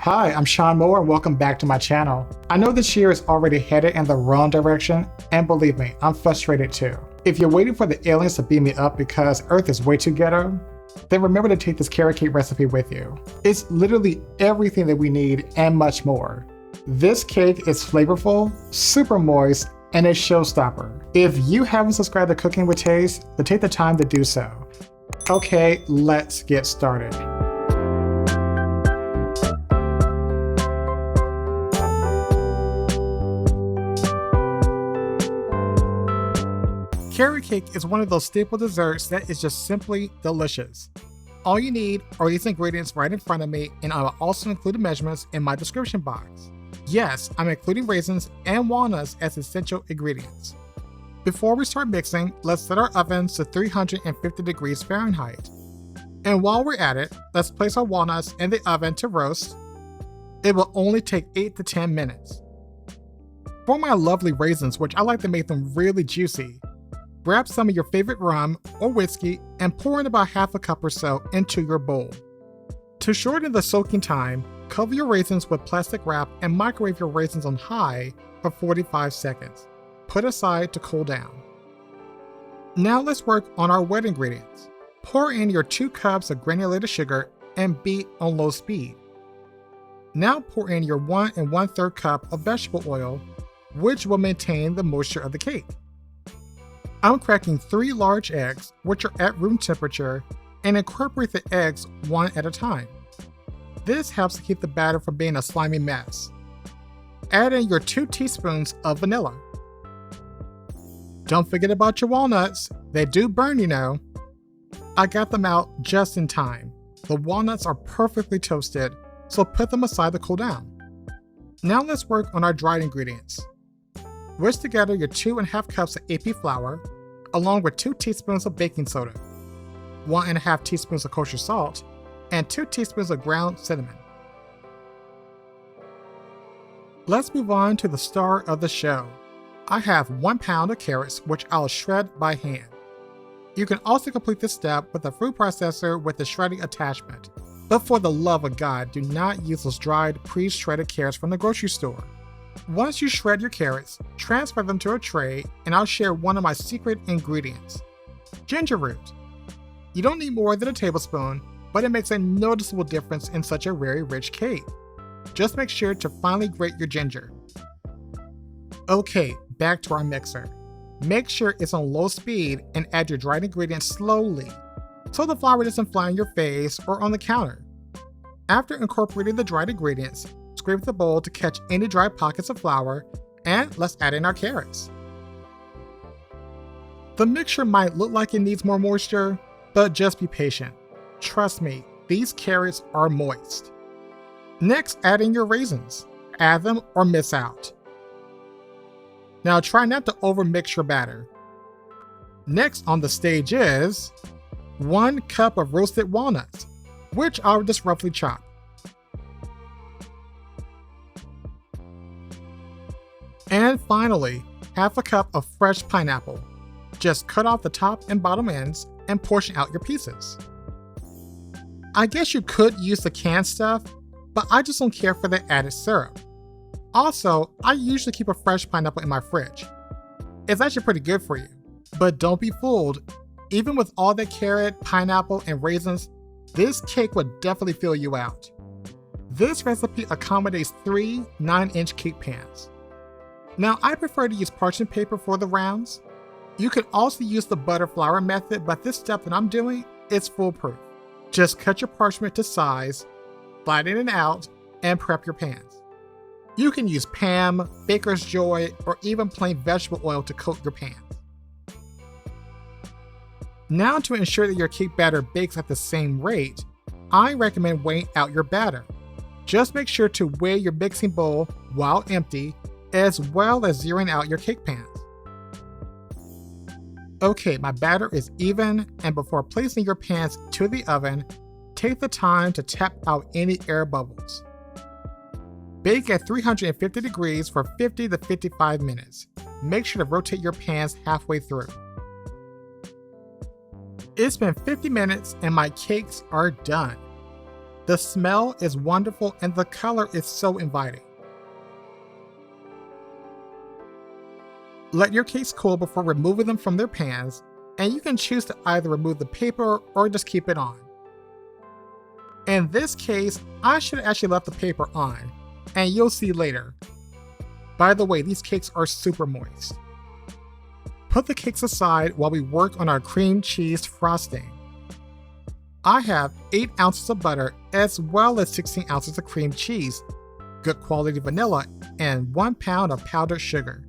Hi, I'm Sean Moore and welcome back to my channel. I know this year is already headed in the wrong direction, and believe me, I'm frustrated too. If you're waiting for the aliens to beat me up because Earth is way too ghetto, then remember to take this carrot cake recipe with you. It's literally everything that we need and much more. This cake is flavorful, super moist, and a showstopper. If you haven't subscribed to Cooking with Taste, then take the time to do so. Okay, let's get started. Carrot cake is one of those staple desserts that is just simply delicious. All you need are these ingredients right in front of me, and I will also include the measurements in my description box. Yes, I'm including raisins and walnuts as essential ingredients. Before we start mixing, let's set our ovens to 350 degrees Fahrenheit. And while we're at it, let's place our walnuts in the oven to roast. It will only take 8 to 10 minutes. For my lovely raisins, which I like to make them really juicy, grab some of your favorite rum or whiskey and pour in about half a cup or so into your bowl. To shorten the soaking time, cover your raisins with plastic wrap and microwave your raisins on high for 45 seconds. Put aside to cool down. Now let's work on our wet ingredients. Pour in your 2 cups of granulated sugar and beat on low speed. Now pour in your 1 1/3 cup of vegetable oil, which will maintain the moisture of the cake. I'm cracking 3 large eggs, which are at room temperature, and incorporate the eggs one at a time. This helps to keep the batter from being a slimy mess. Add in your 2 teaspoons of vanilla. Don't forget about your walnuts. They do burn, you know. I got them out just in time. The walnuts are perfectly toasted, so put them aside to cool down. Now let's work on our dried ingredients. Whisk together your 2½ cups of AP flour, along with 2 teaspoons of baking soda, 1½ teaspoons of kosher salt, and 2 teaspoons of ground cinnamon. Let's move on to the star of the show. I have 1 pound of carrots, which I'll shred by hand. You can also complete this step with a food processor with the shredding attachment. But for the love of God, do not use those dried, pre-shredded carrots from the grocery store. Once you shred your carrots, transfer them to a tray, and I'll share one of my secret ingredients: ginger root. You don't need more than a tablespoon, but it makes a noticeable difference in such a very rich cake. Just make sure to finely grate your ginger. Okay, back to our mixer. Make sure it's on low speed and add your dried ingredients slowly, so the flour doesn't fly on your face or on the counter. After incorporating the dried ingredients, scrape the bowl to catch any dry pockets of flour, and let's add in our carrots. The mixture might look like it needs more moisture, but just be patient. Trust me, these carrots are moist. Next, add in your raisins. Add them or miss out. Now try not to overmix your batter. Next on the stage is 1 cup of roasted walnuts, which I'll just roughly chop. And finally, half a cup of fresh pineapple. Just cut off the top and bottom ends and portion out your pieces. I guess you could use the canned stuff, but I just don't care for the added syrup. Also, I usually keep a fresh pineapple in my fridge. It's actually pretty good for you. But don't be fooled. Even with all the carrot, pineapple, and raisins, this cake would definitely fill you out. This recipe accommodates 3 9-inch cake pans. Now, I prefer to use parchment paper for the rounds. You could also use the butter flour method, but this step that I'm doing is foolproof. Just cut your parchment to size, slide in and out, and prep your pans. You can use Pam, Baker's Joy, or even plain vegetable oil to coat your pans. Now, to ensure that your cake batter bakes at the same rate, I recommend weighing out your batter. Just make sure to weigh your mixing bowl while empty, as well as zeroing out your cake pans. Okay, my batter is even, and before placing your pans to the oven, take the time to tap out any air bubbles. Bake at 350 degrees for 50 to 55 minutes. Make sure to rotate your pans halfway through. It's been 50 minutes and my cakes are done. The smell is wonderful and the color is so inviting. Let your cakes cool before removing them from their pans, and you can choose to either remove the paper or just keep it on. In this case, I should have actually left the paper on, and you'll see later. By the way, these cakes are super moist. Put the cakes aside while we work on our cream cheese frosting. I have 8 ounces of butter as well as 16 ounces of cream cheese, good quality vanilla, and 1 pound of powdered sugar.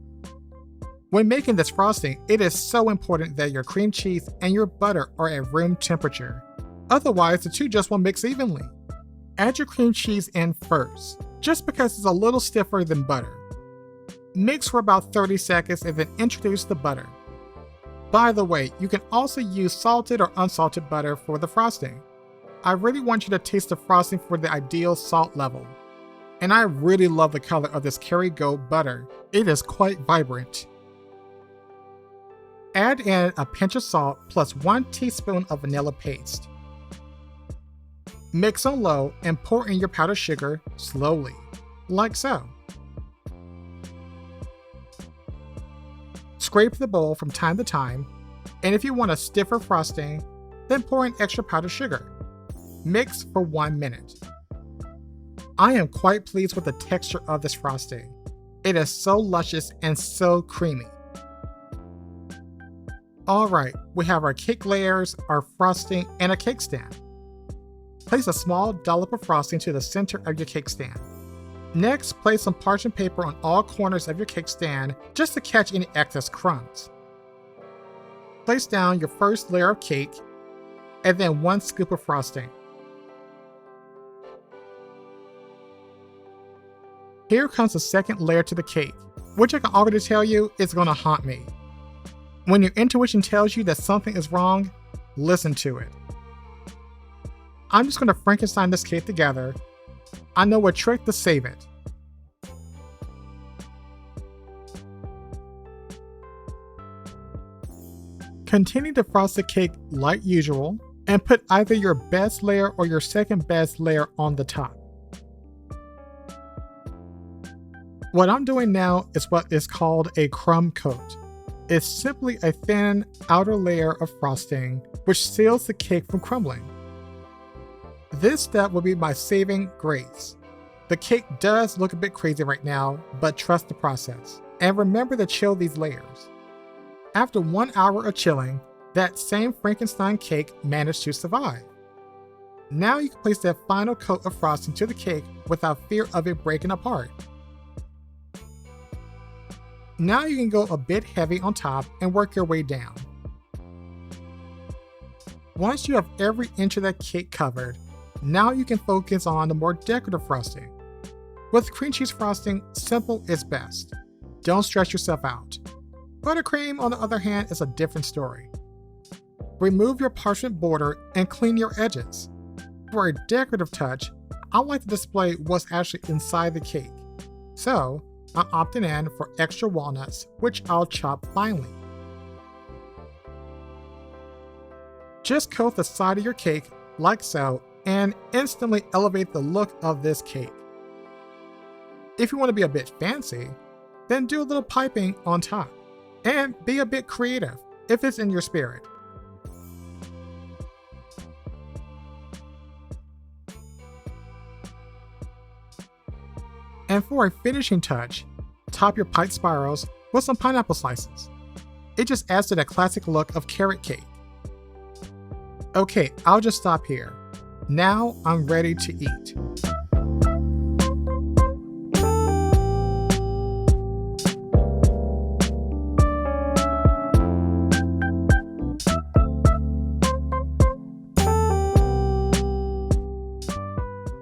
When making this frosting, it is so important that your cream cheese and your butter are at room temperature. Otherwise, the two just won't mix evenly. Add your cream cheese in first, just because it's a little stiffer than butter. Mix for about 30 seconds and then introduce the butter. By the way, you can also use salted or unsalted butter for the frosting. I really want you to taste the frosting for the ideal salt level. And I really love the color of this Kerrygold butter. It is quite vibrant. Add in a pinch of salt plus 1 teaspoon of vanilla paste. Mix on low and pour in your powdered sugar slowly, like so. Scrape the bowl from time to time, and if you want a stiffer frosting, then pour in extra powdered sugar. Mix for 1 minute. I am quite pleased with the texture of this frosting. It is so luscious and so creamy. Alright, we have our cake layers, our frosting, and a cake stand. Place a small dollop of frosting to the center of your cake stand. Next, place some parchment paper on all corners of your cake stand just to catch any excess crumbs. Place down your first layer of cake, and then 1 scoop of frosting. Here comes the second layer to the cake, which I can already tell you is going to haunt me. When your intuition tells you that something is wrong, listen to it. I'm just going to Frankenstein this cake together. I know a trick to save it. Continue to frost the cake like usual and put either your best layer or your second best layer on the top. What I'm doing now is what is called a crumb coat. It's simply a thin outer layer of frosting which seals the cake from crumbling. This step will be my saving grace. The cake does look a bit crazy right now, but trust the process. And remember to chill these layers. After 1 hour of chilling, that same Frankenstein cake managed to survive. Now you can place that final coat of frosting to the cake without fear of it breaking apart. Now you can go a bit heavy on top and work your way down. Once you have every inch of that cake covered, now you can focus on the more decorative frosting. With cream cheese frosting, simple is best. Don't stress yourself out. Buttercream, on the other hand, is a different story. Remove your parchment border and clean your edges. For a decorative touch, I like to display what's actually inside the cake. So, I'm opting in for extra walnuts, which I'll chop finely. Just coat the side of your cake like so and instantly elevate the look of this cake. If you want to be a bit fancy, then do a little piping on top. And be a bit creative if it's in your spirit. And for a finishing touch, top your pipe spirals with some pineapple slices. It just adds to that classic look of carrot cake. Okay, I'll just stop here. Now I'm ready to eat.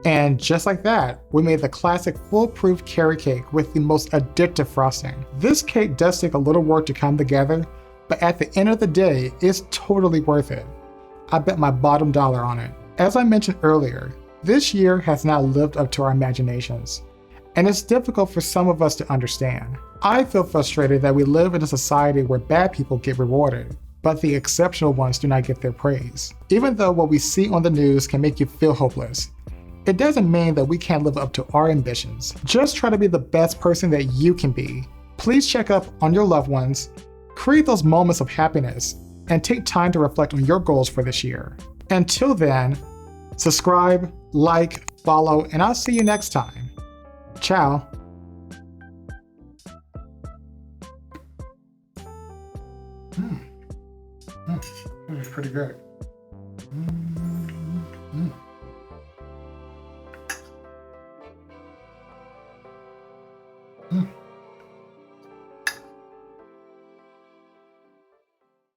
And just like that, we made the classic foolproof carrot cake with the most addictive frosting. This cake does take a little work to come together, but at the end of the day, it's totally worth it. I bet my bottom dollar on it. As I mentioned earlier, this year has not lived up to our imaginations, and it's difficult for some of us to understand. I feel frustrated that we live in a society where bad people get rewarded, but the exceptional ones do not get their praise. Even though what we see on the news can make you feel hopeless, It doesn't mean that we can't live up to our ambitions. Just try to be the best person that you can be. Please check up on your loved ones, create those moments of happiness, and take time to reflect on your goals for this year. Until then, subscribe, like, follow, and I'll see you next time. Ciao. That was pretty good. Mm.